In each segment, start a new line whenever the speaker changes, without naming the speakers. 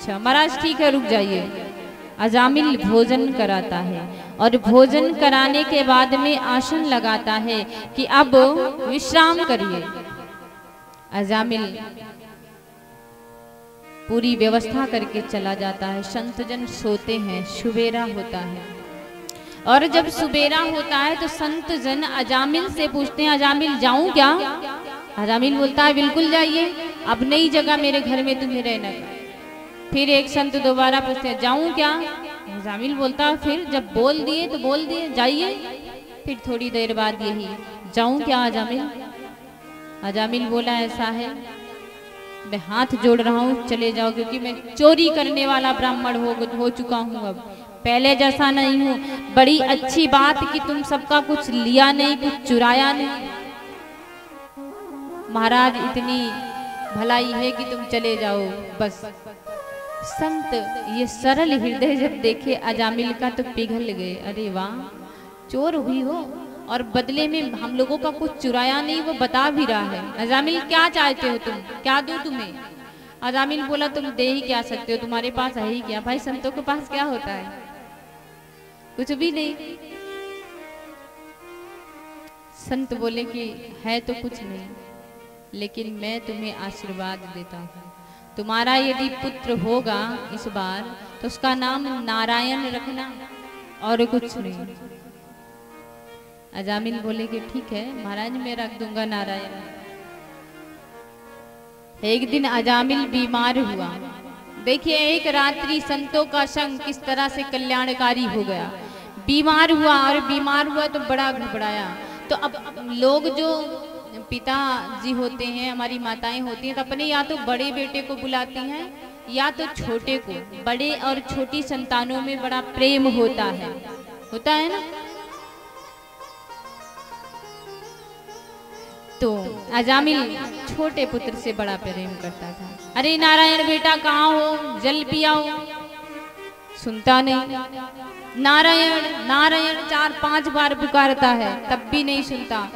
अच्छा महाराज ठीक है रुक जाइए। अजामिल भोजन कराता है और भोजन कराने के बाद में आसन लगाता है कि अब विश्राम करिए। अजामिल पूरी व्यवस्था करके चला जाता है। संतजन सोते हैं, सुबेरा होता है और जब सुबेरा होता है तो संतजन अजामिल से पूछते हैं अजामिल जाऊं क्या? अजामिल बोलता है बिल्कुल जाइए, अब नई जगह मेरे घर में तुम्हें रहना है। फिर एक संत दोबारा पूछते हैं जाऊं क्या? अजामिल बोलता है फिर जब बोल दिए तो बोल दिए जाइए। फिर थोड़ी देर बाद यही जाऊं क्या अजामिल? अजामिल बोला ऐसा है मैं हाथ जोड़ रहा हूँ चले जाओ, क्योंकि मैं चोरी करने वाला ब्राह्मण हो चुका हूँ, अब पहले जैसा नहीं हूँ। बड़ी अच्छी बात कि तुम सबका कुछ लिया नहीं, कुछ चुराया नहीं। महाराज इतनी भलाई है कि तुम चले जाओ बस। संत ये सरल हृदय जब देखे अजामिल का तो पिघल गए। अरे वाह, चोर हुई हो और बदले में हम लोगों का कुछ चुराया नहीं, वो बता भी रहा है। अजामिल क्या चाहते हो तुम, क्या दूं तुम्हें? अजामिल बोला तुम दे ही क्या सकते हो, तुम्हारे पास है ही क्या? भाई संतों के पास क्या होता है, कुछ भी नहीं। संत बोले कि है तो कुछ नहीं, लेकिन मैं तुम्हें आशीर्वाद देता हूँ। तुम्हारा यदि पुत्र होगा इस बार तो उसका नाम नारायण रखना और कुछ नहीं। अजामिल बोले कि ठीक है महाराज मैं रख दूंगा नारायण। एक दिन अजामिल बीमार हुआ। देखिए एक रात्रि संतों का संग किस तरह से कल्याणकारी हो गया। बीमार हुआ और बीमार हुआ तो बड़ा घबराया। तो अब लोग जो पिताजी होते हैं, हमारी माताएं होती हैं, तो अपने या तो बड़े बेटे को बुलाती हैं या तो छोटे को। बड़े और छोटी संतानों में बड़ा प्रेम होता है ना। तो अजामिल छोटे पुत्र से बड़ा प्रेम करता था। अरे नारायण बेटा कहाँ हो, जल पियाओ। सुनता नहीं। नारायण नारायण 4-5 बार पुकारता है तब भी नहीं सुनता।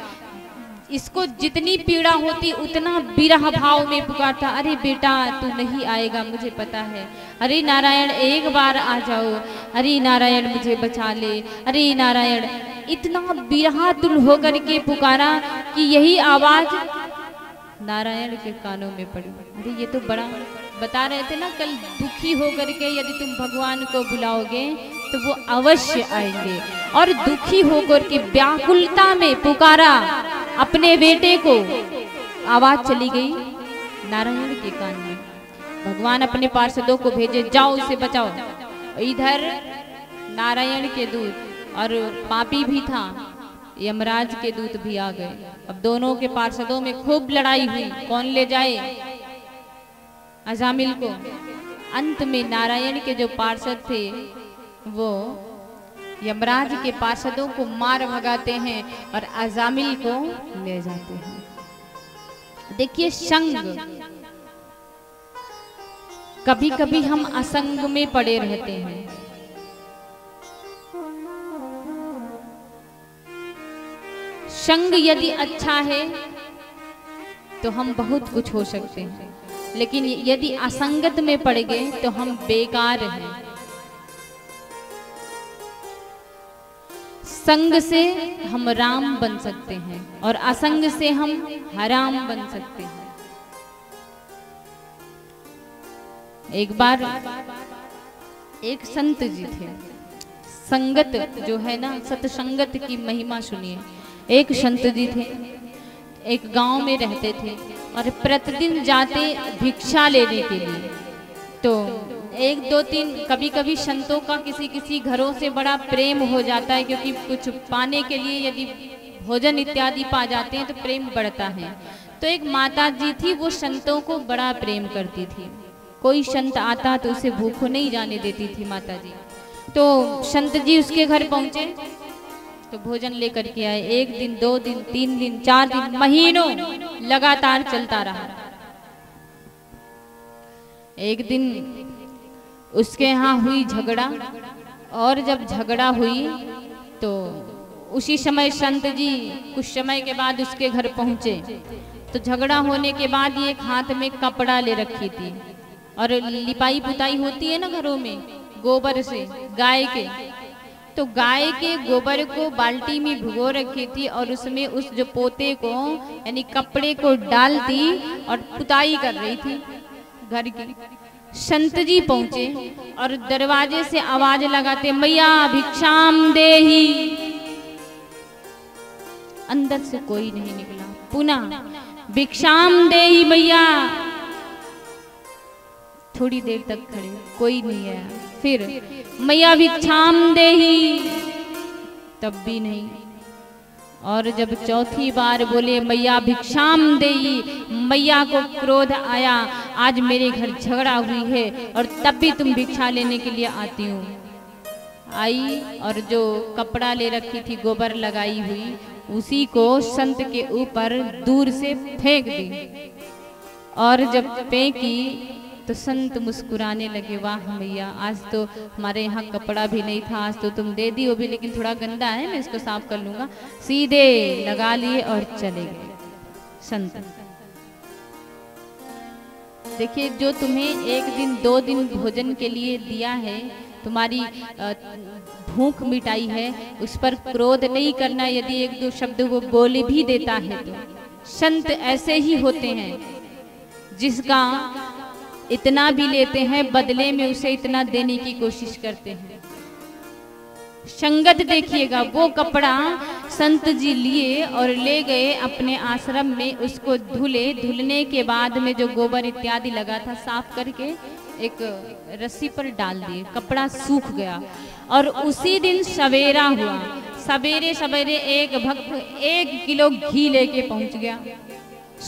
इसको जितनी पीड़ा होती उतना विरह भाव में पुकारता। अरे बेटा तू नहीं आएगा मुझे पता है। अरे नारायण एक बार आ जाओ। अरे नारायण मुझे बचा ले। अरे नारायण, इतना विरहातुर होकर के पुकारा कि यही आवाज नारायण के कानों में पड़ी। अरे ये तो बड़ा बता रहे थे ना कल, दुखी होकर के यदि तुम भगवान को बुलाओगे तो वो अवश्य आएंगे। और दुखी होकर के व्याकुलता में पुकारा अपने बेटे को। आवाज चली गई नारायण के कान में। भगवान अपने पार्षदों को भेजे जाओ उसे बचाओ। इधर नारायण के दूत और पापी भी था, यमराज के दूत भी आ गए। अब दोनों के पार्षदों में खूब लड़ाई हुई, कौन ले जाए अजामिल को। अंत में नारायण के जो पार्षद थे वो यमराज के पार्षदों को मार भगाते हैं और अजामिल को ले जाते हैं। देखिए संग, कभी कभी हम असंग में पड़े रहते हैं। संग यदि अच्छा है तो हम बहुत कुछ हो सकते हैं, लेकिन यदि असंगत में पड़ गए तो हम बेकार हैं। संग से हम राम बन सकते हैं और असंग से हम हराम बन सकते हैं। एक बार एक संत जी थे। संगत जो है ना, सत्संगत की महिमा सुनिए। एक संत जी थे, एक गांव में रहते थे और प्रतिदिन जाते भिक्षा लेने के लिए। तो 1-2-3 कभी कभी संतों का किसी घरों से बड़ा प्रेम हो जाता है, क्योंकि कुछ पाने के लिए यदि भोजन इत्यादि पा जाते हैं तो प्रेम बढ़ता है। तो एक माता जी थी, वो संतों को बड़ा प्रेम करती थी। कोई संत आता तो उसे भूखो नहीं जाने देती थी माता जी। तो संत जी उसके घर पहुंचे तो भोजन लेकर के आए। 1 दिन 2 दिन 3 दिन 4 दिन महीनों लगातार चलता रहा। एक दिन उसके यहाँ हुई झगड़ा, और जब झगड़ा हुई तो उसी समय संत जी कुछ समय के बाद उसके घर पहुंचे। तो झगड़ा होने के बाद ये एक हाथ में कपड़ा ले रखी थी और लिपाई पुताई होती है ना घरों में गोबर से, गाय के, तो गाय के गोबर को बाल्टी में भिगो रखी थी और उसमें उस जो पोते को यानी कपड़े को डालती और पुताई कर रही थी घर की। संत जी पहुंचे और दरवाजे से आवाज लगाते, मैया भिक्षाम देही। अंदर से कोई नहीं निकला। पुनः भिक्षाम देही मैया। थोड़ी देर तक खड़े, कोई नहीं आया। फिर मैया भिक्षाम देही, तब भी नहीं। और जब चौथी बार बोले मैया भिक्षाम देही, मैया को क्रोध आया, आज मेरे घर झगड़ा हुई है और तब भी तुम भिक्षा लेने के लिए आती हो। आई और जो कपड़ा ले रखी थी गोबर लगाई हुई, उसी को संत के ऊपर दूर से फेंक दी। और जब फेंकी तो संत मुस्कुराने लगे, वाह मैया, आज तो हमारे यहाँ कपड़ा भी नहीं था, आज तो तुम दे दी। वो भी लेकिन थोड़ा गंदा है, मैं इसको साफ कर लूंगा। सीधे लगा लिए और चले गए संत। देखिए, जो तुम्हें एक दिन 2 दिन भोजन के लिए दिया है, तुम्हारी भूख मिटाई है, उस पर क्रोध नहीं करना। यदि 1-2 शब्द वो बोल भी देता है तो संत ऐसे ही होते हैं, जिसका इतना भी लेते हैं, बदले में उसे इतना देने की कोशिश करते हैं। संगत देखिएगा, वो कपड़ा संत जी लिए और ले गए अपने आश्रम में, उसको धुले। धुलने के बाद में जो गोबर इत्यादि लगा था, साफ करके एक रस्सी पर डाल दिए, कपड़ा सूख गया। और उसी दिन सवेरा हुआ, सवेरे सवेरे एक भक्त 1 किलो घी लेके पहुंच गया,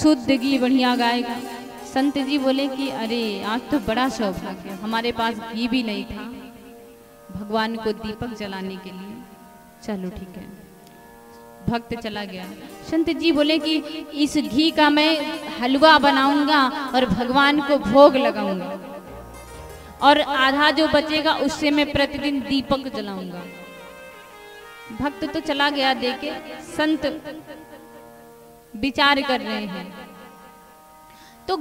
शुद्ध घी, बढ़िया गाय का। संत जी बोले कि अरे आज तो बड़ा सौभाग्य, हमारे पास घी भी नहीं था भगवान को दीपक जलाने के लिए। चलो ठीक है। भक्त चला गया। संत जी बोले कि इस घी का मैं हलवा बनाऊंगा और भगवान को भोग लगाऊंगा, और आधा जो बचेगा उससे मैं प्रतिदिन दीपक जलाऊंगा। भक्त तो चला गया देके, संत विचार कर रहे हैं। तो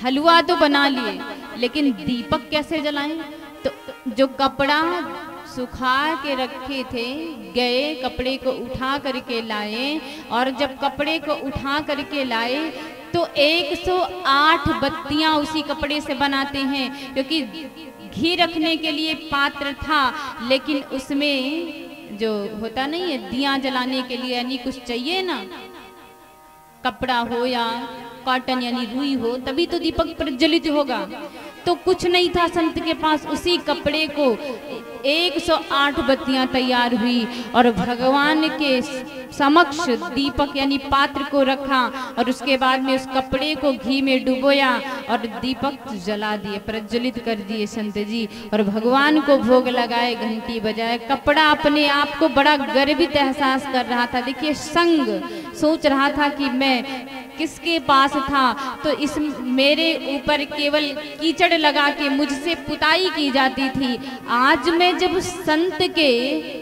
हलवा तो बना लिए, लेकिन दीपक कैसे जलाएं? तो जो कपड़ा सुखा के रखे थे, गए कपड़े को उठा करके लाए, और जब कपड़े को उठा करके लाए तो 108 बत्तियां उसी कपड़े से बनाते हैं, क्योंकि घी रखने के लिए पात्र था, लेकिन उसमें जो होता नहीं है दिया जलाने के लिए, यानी कुछ चाहिए ना, कपड़ा हो या कॉटन यानी रुई हो, तभी तो दीपक प्रज्वलित होगा। तो कुछ नहीं था संत के पास, उसी कपड़े को 108 बत्तियां तैयार हुई और भगवान के समक्ष दीपक यानी पात्र को रखा, और उसके बाद में उस कपड़े को घी में डुबोया और दीपक जला दिए, प्रज्वलित कर दिए संत जी, और भगवान को भोग लगाए, घंटी बजाए। कपड़ा अपने आप को बड़ा गर्वित एहसास कर रहा था। देखिए, संग सोच रहा था कि मैं किसके पास था, तो इस मेरे ऊपर केवल कीचड़ लगा के मुझसे पुताई की जाती थी। आज मैं जब संत के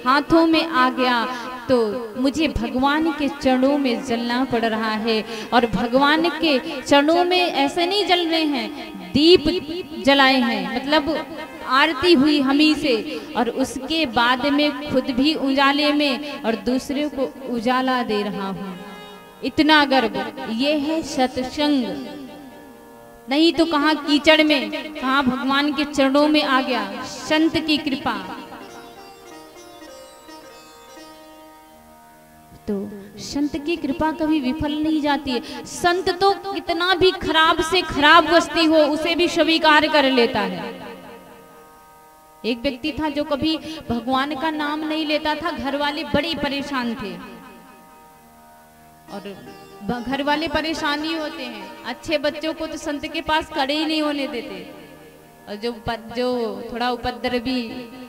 हाथों में आ गया तो मुझे भगवान के चरणों में जलना पड़ रहा है। और भगवान के चरणों में ऐसे नहीं जल रहे हैं, दीप जलाए हैं, मतलब आरती हुई हमी से, और उसके बाद में खुद भी उजाले में और दूसरे को उजाला दे रहा हूँ। इतना गर्व, ये है सत्संग। नहीं तो कहाँ कीचड़ में, कहाँ भगवान के चरणों में आ गया, संत की कृपा। तो संत की कृपा कभी विफल नहीं जाती है। संत तो कितना भी खराब से खराब वस्ती हो उसे भी स्वीकार कर लेता है। एक व्यक्ति था जो कभी भगवान का नाम नहीं लेता था, घर वाले बड़े परेशान थे, और घर वाले परेशानी होते हैं, अच्छे बच्चों को तो संत के पास खड़े ही नहीं होने देते, और जो थोड़ा उपद्रवी,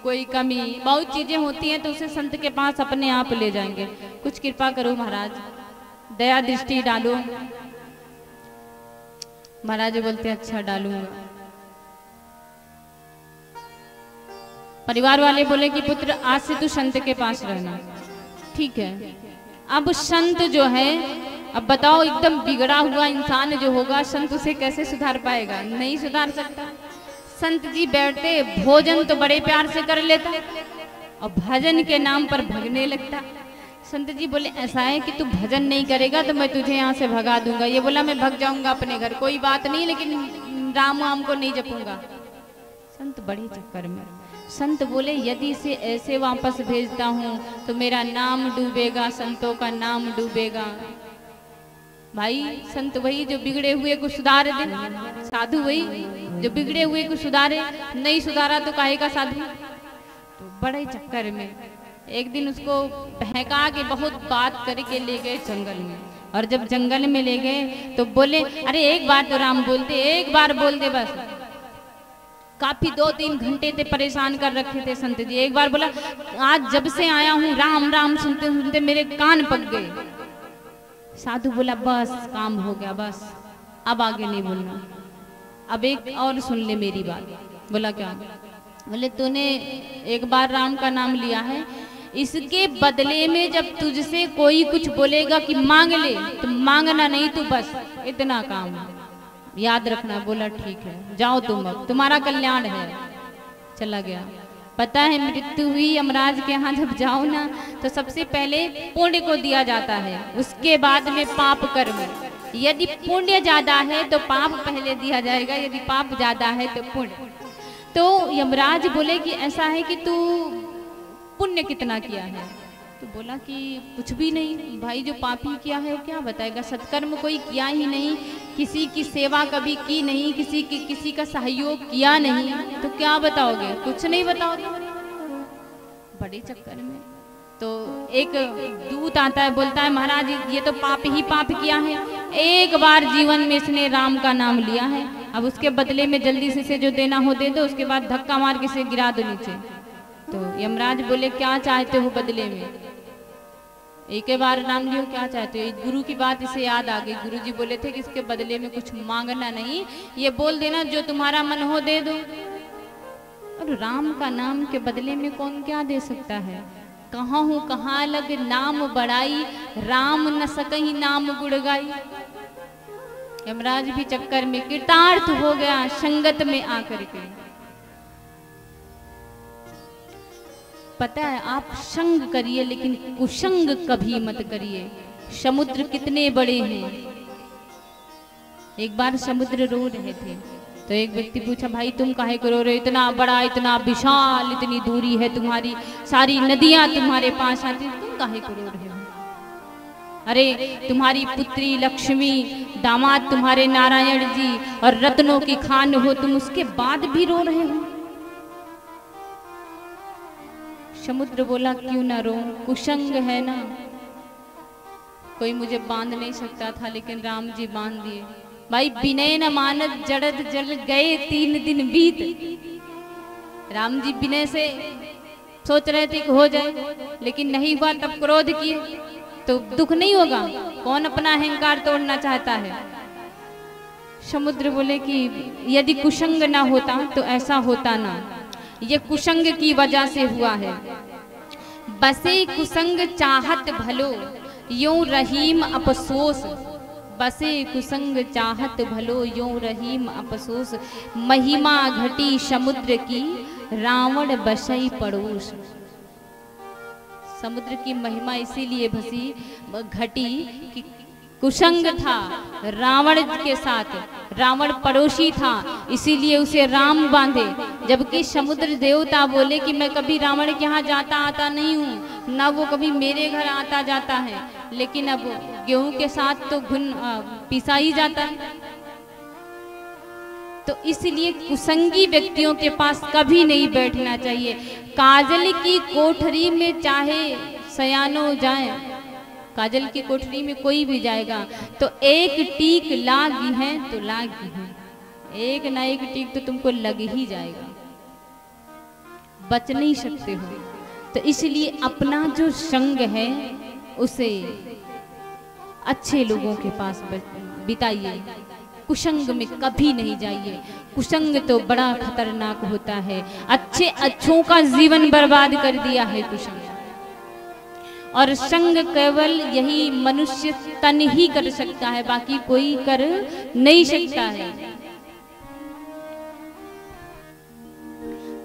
कोई कमी, बहुत चीजें होती हैं तो उसे संत के पास अपने आप ले जाएंगे। कुछ कृपा करो महाराज, दया दृष्टि डालो। महाराज बोलते अच्छा डालूंगा। परिवार वाले बोले कि पुत्र आज से तू संत के पास रहना। ठीक है। अब संत जो है, अब बताओ, एकदम बिगड़ा हुआ इंसान जो होगा, संत उसे कैसे सुधार पाएगा? नहीं सुधार सकता। संत जी बैठते, भोजन तो बड़े प्यार से कर लेता और भजन के नाम पर भगने लगता। संत जी बोले ऐसा है कि तू भजन नहीं करेगा तो मैं तुझे यहाँ से भगा दूंगा। ये बोला मैं भग जाऊंगा अपने घर, कोई बात नहीं, लेकिन राम वाम को नहीं जपूंगा। संत बड़े चक्कर में। संत बोले यदि इसे ऐसे वापस भेजता हूँ तो मेरा नाम डूबेगा, संतों का नाम डूबेगा। भाई संत वही जो बिगड़े हुए को सुधार दे, साधु वही जो बिगड़े हुए को सुधारे, नहीं सुधारा तो काहे का साधु। तो बड़े चक्कर में एक दिन उसको बहका के बहुत बात करके ले गए जंगल में। और जब जंगल में ले गए तो बोले अरे एक बार तो राम बोलते, एक बार बोल दे बस। काफी 2-3 घंटे थे परेशान कर रखे थे संत जी। एक बार बोला आज जब से आया हूँ राम राम सुनते सुनते मेरे कान पक गए। साधु बोला बस काम हो गया, बस अब आगे नहीं बोलना, अब एक और सुन ले मेरी बात। बोला क्या? बोले तूने एक बार राम का नाम लिया है, इसके बदले में जब तुझसे कोई कुछ बोलेगा कि मांग ले तो मांगना नहीं, तू बस इतना काम याद रखना। बोला ठीक है जाओ तुम, अब तुम्हारा कल्याण है। चला गया। पता है मृत्यु हुई यमराज के यहाँ जब जाओ ना तो सबसे पहले पुण्य को दिया जाता है, उसके बाद में पाप कर्म। यदि पुण्य ज्यादा है तो पाप पहले दिया जाएगा, यदि पाप ज्यादा है तो पुण्य। तो यमराज बोले कि ऐसा है कि तू पुण्य कितना किया है? तो बोला कि कुछ भी नहीं भाई, जो पापी किया है वो क्या बताएगा, सत्कर्म कोई किया ही नहीं, किसी की सेवा कभी की नहीं, किसी का सहयोग किया नहीं, तो क्या बताओगे? कुछ नहीं बताओगे। बड़े चक्कर में तो एक दूत आता है, बोलता है महाराज ये तो पाप ही पाप किया है, एक बार जीवन में इसने राम का नाम लिया है, अब उसके बदले में जल्दी से जो देना हो दे दो, उसके बाद धक्का मार के इसे गिरा दो नीचे। तो यमराज बोले क्या चाहते हो बदले में? एक बार नाम लियो, क्या चाहते हो? गुरु की बात इसे याद आ गई। गुरु जी बोले थे कि इसके बदले में कुछ मांगना नहीं, ये बोल देना जो तुम्हारा मन हो दे दो। और राम का नाम के बदले में कौन क्या दे सकता है? कहाँ हूँ कहाँ लग नाम बढ़ाई, राम न सकही नाम गुड़ गाई। यमराज भी चक्कर में कृतार्थ हो गया संगत में आकर के। पता है आप संग करिए लेकिन कुसंग कभी मत करिए। समुद्र कितने बड़े हैं। एक बार समुद्र रो रहे थे तो एक व्यक्ति पूछा भाई तुम काहे को रो रहे हो, इतना बड़ा इतना विशाल इतनी दूरी है तुम्हारी, सारी नदियां तुम्हारे पास आती, तुम काहे को रो रहे हो? अरे तुम्हारी पुत्री लक्ष्मी, दामाद तुम्हारे नारायण जी और रत्नों की खान हो, तुम उसके बाद भी रो रहे हो। समुद्र बोला क्यों ना रो, कुसंग है ना, कोई मुझे बांध नहीं सकता था लेकिन राम जी बांध दिए। भाई विनय न मानत जड़त जल गए 3 दिन बीत। राम जी विनय से सोच रहे थे कि हो जाए लेकिन नहीं हुआ, तब क्रोध किए तो दुख नहीं होगा? कौन अपना अहंकार तोड़ना चाहता है? समुद्र बोले कि यदि कुसंग ना होता तो ऐसा होता ना, ये कुसंग की वजह से हुआ है। बसे कुसंग चाहत भलो यूं रहीम अफसोस, बसे कुसंग चाहत भलो यूं रहीम अफसोस, महिमा घटी समुद्र की रावण बसई पड़ोस। समुद्र की महिमा इसीलिए घटी कि कुसंग था रावण के साथ, रावण पड़ोसी था इसीलिए उसे राम बांधे। जबकि समुद्र देवता बोले कि मैं कभी रावण के यहाँ जाता आता नहीं हूँ, ना वो कभी मेरे घर आता जाता है, लेकिन अब गेहूं के साथ तो घुन पिसा ही जाता है। तो इसलिए कुसंगी व्यक्तियों के पास कभी नहीं बैठना चाहिए। काजल की कोठरी में चाहे सयानो जाए, काजल की कोठरी में कोई भी जाएगा तो एक टीक लागी है तो लागी है, एक ना एक टीक तो तुमको लग ही जाएगा, बच नहीं सकते हो। तो इसलिए अपना जो संग है उसे अच्छे लोगों के पास बिताइए, कुसंग में कभी नहीं जाइए। कुसंग तो बड़ा खतरनाक होता है, अच्छों का जीवन बर्बाद कर दिया है कुसंग। और संग केवल यही मनुष्य तन ही कर सकता है, बाकी कोई कर नहीं सकता है।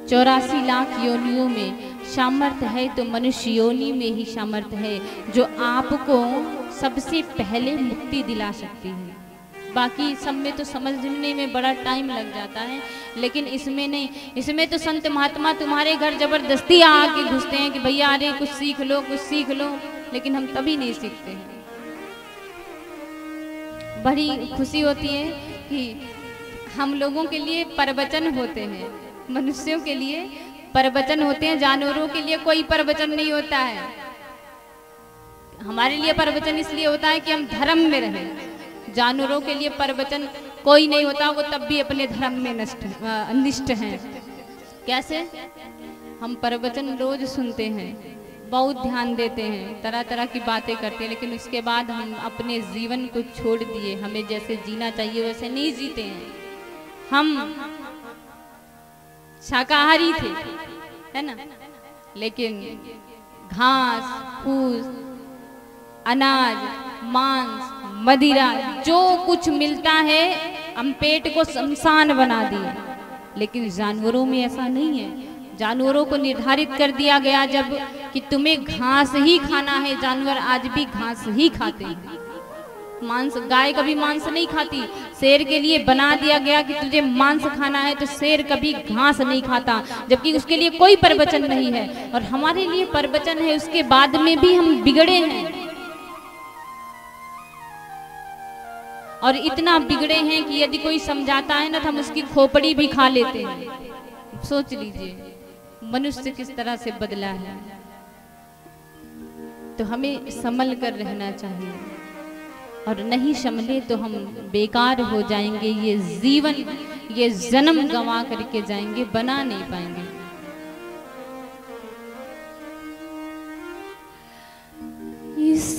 84 लाख योनियों में सामर्थ्य है तो मनुष्य योनि में ही सामर्थ्य है जो आपको सबसे पहले मुक्ति दिला सकती है। बाकी सब में तो समझने में बड़ा टाइम लग जाता है, लेकिन इसमें नहीं। इसमें तो संत महात्मा तुम्हारे घर जबरदस्ती आके घुसते हैं कि भैया अरे कुछ सीख लो कुछ सीख लो, लेकिन हम तभी नहीं सीखते हैं। बड़ी खुशी होती है कि हम लोगों के लिए प्रवचन होते हैं, मनुष्यों के लिए प्रवचन होते हैं, जानवरों के लिए कोई प्रवचन नहीं होता है। हमारे लिए प्रवचन इसलिए होता है कि हम धर्म में रहें। जानवरों के लिए प्रवचन कोई नहीं होता, वो तब भी अपने धर्म में निष्ठ हैं। कैसे? हम प्रवचन रोज सुनते हैं, बहुत ध्यान देते हैं, तरह तरह की बातें करते हैं, लेकिन उसके बाद हम अपने जीवन को छोड़ दिए। हमें जैसे जीना चाहिए वैसे नहीं जीते हैं। हम शाकाहारी थे, है ना, लेकिन घास फूस अनाज मांस मदिरा जो कुछ मिलता है हम पेट को शमशान बना दिए। लेकिन जानवरों में ऐसा नहीं है। जानवरों को निर्धारित कर दिया गया जब कि तुम्हें घास ही खाना है। जानवर आज भी घास ही खाते हैं। मांस, गाय कभी मांस नहीं खाती। शेर के लिए बना दिया गया कि तुझे मांस खाना है, तो शेर कभी घास नहीं खाता, जबकि उसके लिए कोई प्रवचन नहीं है। और हमारे लिए प्रवचन है, उसके बाद में भी हम बिगड़े हैं। और इतना बिगड़े हैं कि यदि कोई समझाता है ना तो हम उसकी खोपड़ी भी खा लेते हैं। सोच लीजिए मनुष्य किस तरह से बदला है। तो हमें संभल कर रहना चाहिए, और नहीं संभले तो हम बेकार हो जाएंगे। ये जीवन, ये जन्म गंवा करके जाएंगे, बना नहीं पाएंगे। इस